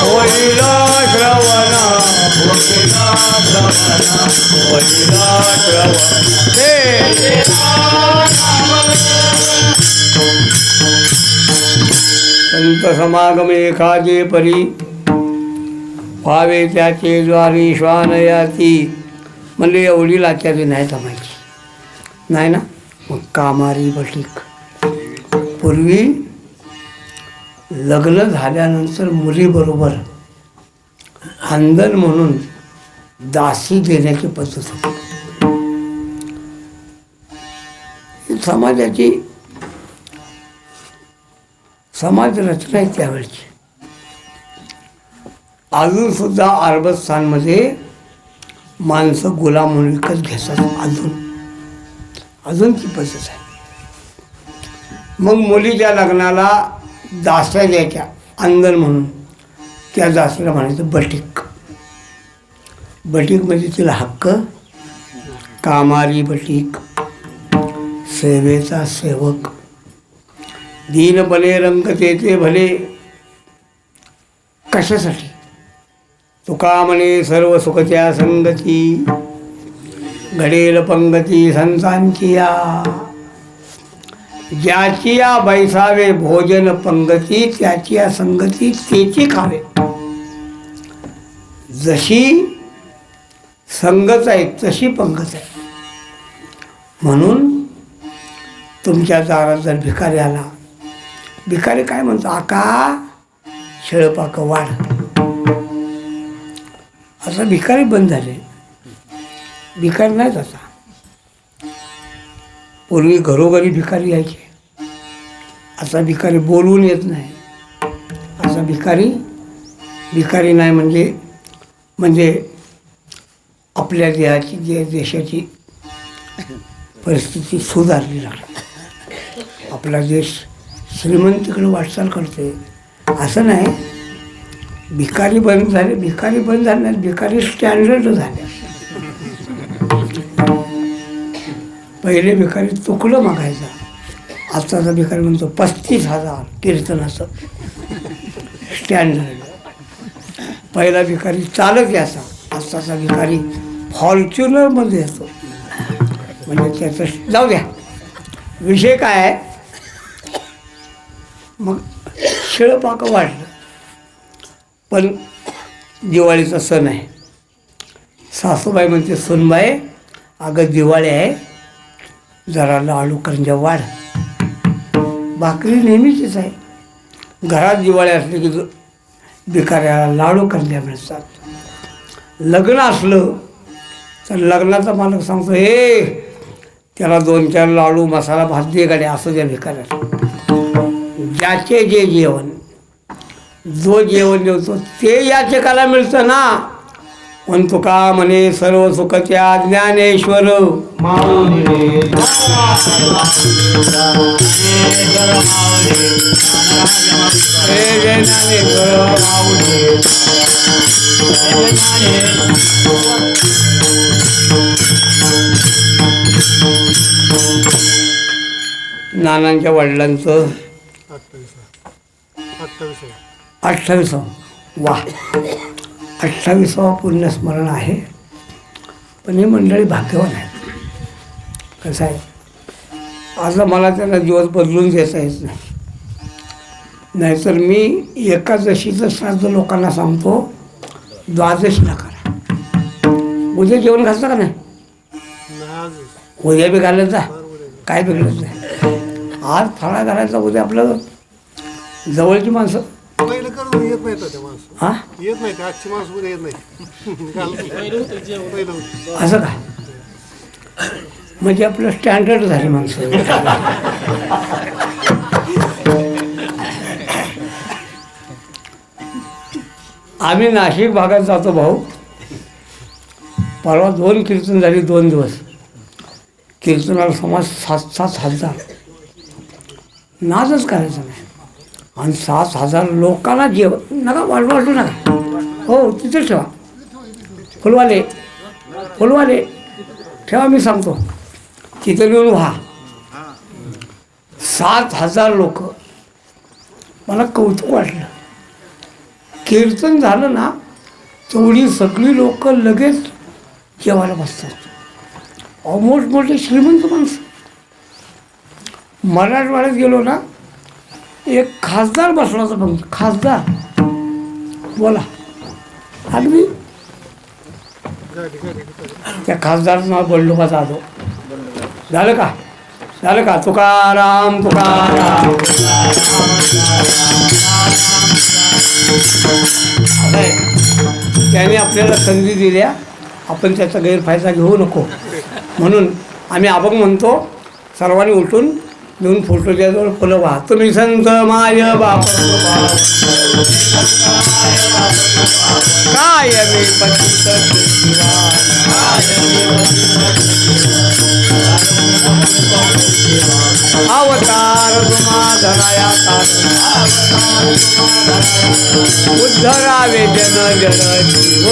होईल श्रवण संत समागम एखादे परी व्हावे त्याचे द्वारी श्वानयाती म्हणजे एवढी लाचारी नाही जमायची नाही ना. मग कामारी बटीक पूर्वी लग्न झाल्यानंतर मुलीबरोबर अंधन म्हणून दासी देण्याची पद्धत होती. समाजाची समाज रचना आहे त्यावेळची. अजूनसुद्धा अरबस्थानमध्ये माणसं गुलाम म्हणून विकत घेतात. अजून ती पद्धत आहे. मग मुलीच्या लग्नाला दास्या द्यायच्या अंधन म्हणून. त्या दासीला म्हणायचं बटीक. बटीकमध्ये तिला हक्क, कामारी बटीक, सेवेचा सेवक, दीन भले रंग तेथे भले. कशासाठी? तुका म्हणे सर्व सुख त्या संगती, घडेल पंगती संतांची या. ज्याची या बैसावे भोजन पंगती, त्याची या संगती तेची खावे. जशी संगत आहे तशी पंगत आहे. म्हणून तुमच्या दारात जर भिकारी आला भिकारी काय म्हणतो, आका शेळपाक वाढ. असं भिकारी बंद झाले. भिकारी नाहीच आता. पूर्वी घरोघरी भिकारी यायचे. असा भिकारी बोलून येत नाही. असा भिकारी नाही म्हणजे आपल्या देशाची परिस्थिती सुधारली नाही. आपला देश श्रीमंतीकडे वाटचाल करते असं नाही. भिकारी बंद झाले नाही, भिकारी स्टँडर्ड झाले. पहिले भिकारी तुकडं मागायचा, आजचा भिकारी म्हणतो 35,000 कीर्तनाचं स्टँडर्ड. पहिला भिकारी चालत यायचा, आजचा भिकारी फॉर्च्युनरमध्ये येतो. म्हणजे त्याचं जाऊ द्या, विषय काय आहे. मग शेळपाक वाढलं. पण दिवाळीचा सण आहे. सासूबाई म्हणते, सुनबाई अगं दिवाळी आहे, जरा लाडू करंजा वाढ. भाकरी नेहमीचीच आहे. घरात दिवाळी असली की भिकाऱ्याला लाडू करंजा मिळतात. लग्न असलं तर लग्नाचा मालक सांगतो, हे त्याला 2-4 लाडू मसाला भात दे गाडी, असं त्या भिकाऱ्याला. ज्याचे जे जेवण, जो जेवण जेवतो ते याचकाला मिळतं ना. पण तुका म्हणे सर्व सुख त्या ज्ञानेश्वर माऊली हे जय ज्ञानेश्वर नानांच्या वडिलांचं 28वं वा 28वं पुण्यस्मरण आहे. पण ही मंडळी भाग्यवान आहे. कसं आहे, आज मला त्यांना दिवस बदलून देता येत नाही. नाहीतर मी एकादशीचं श्राद्ध लोकांना सांगतो, द्वादशीला करा. उद्या जेवण घालतं का नाही? उद्या बी घालत जा, काय बिघडत नाही. आज फळा घालायचा, उद्या आपलं जवळची माणसं पहिलं करून येत नाही त्या माणसं, हां येत नाही. आजची माणसं उद्या येत नाही. पहिलं असं का? म्हणजे आपलं स्टँडर्ड झाले माणसं. आम्ही नाशिक भागात जातो भाऊ. परवा 2 कीर्तन झाली, 2 दिवस. कीर्तनाला समाज 7,000 नाचच करायचा नाही. आणि 7,000 लोकांना जेवण नका वाटू नका. हो तिथेच ठेवा. फुलवाले ठेवा, मी सांगतो तिथे येऊन व्हा. 7,000 लोक. मला कौतुक वाटलं. कीर्तन झालं ना, तेवढी सगळी लोक लगेच जेवायला बसतात. मोठमोठे श्रीमंत माणसं. मराठवाड्यात गेलो ना, एक खासदार बसला होता. पण खासदार बोला, अगदी त्या खासदारचं नाव बोललो का जाधव. झालं का? तुकाराम त्याने आपल्याला संधी दिल्या, आपण त्याचा गैरफायदा घेऊ नको. म्हणून आम्ही अभंग म्हणतो. सर्वांनी उठून घेऊन फोटोच्या जवळ फुलं व्हा. तुम्ही संत माय बाप काय मी पतित अवतार तुम्हा धराया उद्धरावे जन जन जीव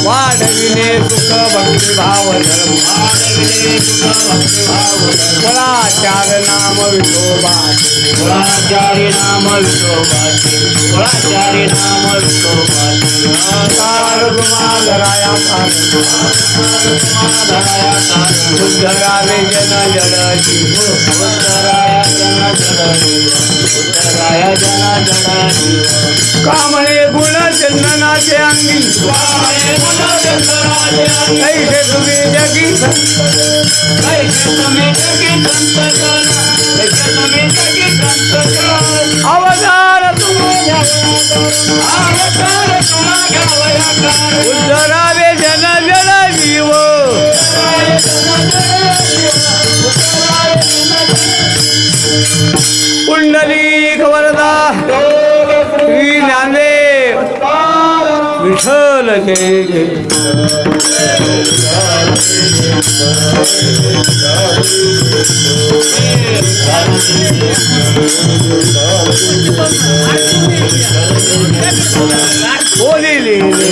वाढविले सुख भक्तिभाव धर्म कुळाचार नाम विठोबाचे कुळाचारी नाम विठोबाचे कुळाचारी नाम विठोबाचे अवतार तुम्हा धराया उद्धरावे जन जन जीव उद्धराय जन जन जीव उद्धराय जन जन जीव कामळे गुण चंदना शंकराचे अंगी कैसे तुम्ही जगी अवतार उद्धरावे जन जन जीव पुंडलिक वरदा श्री ज्ञानदेव विठ्ठल जय जय बोली लीले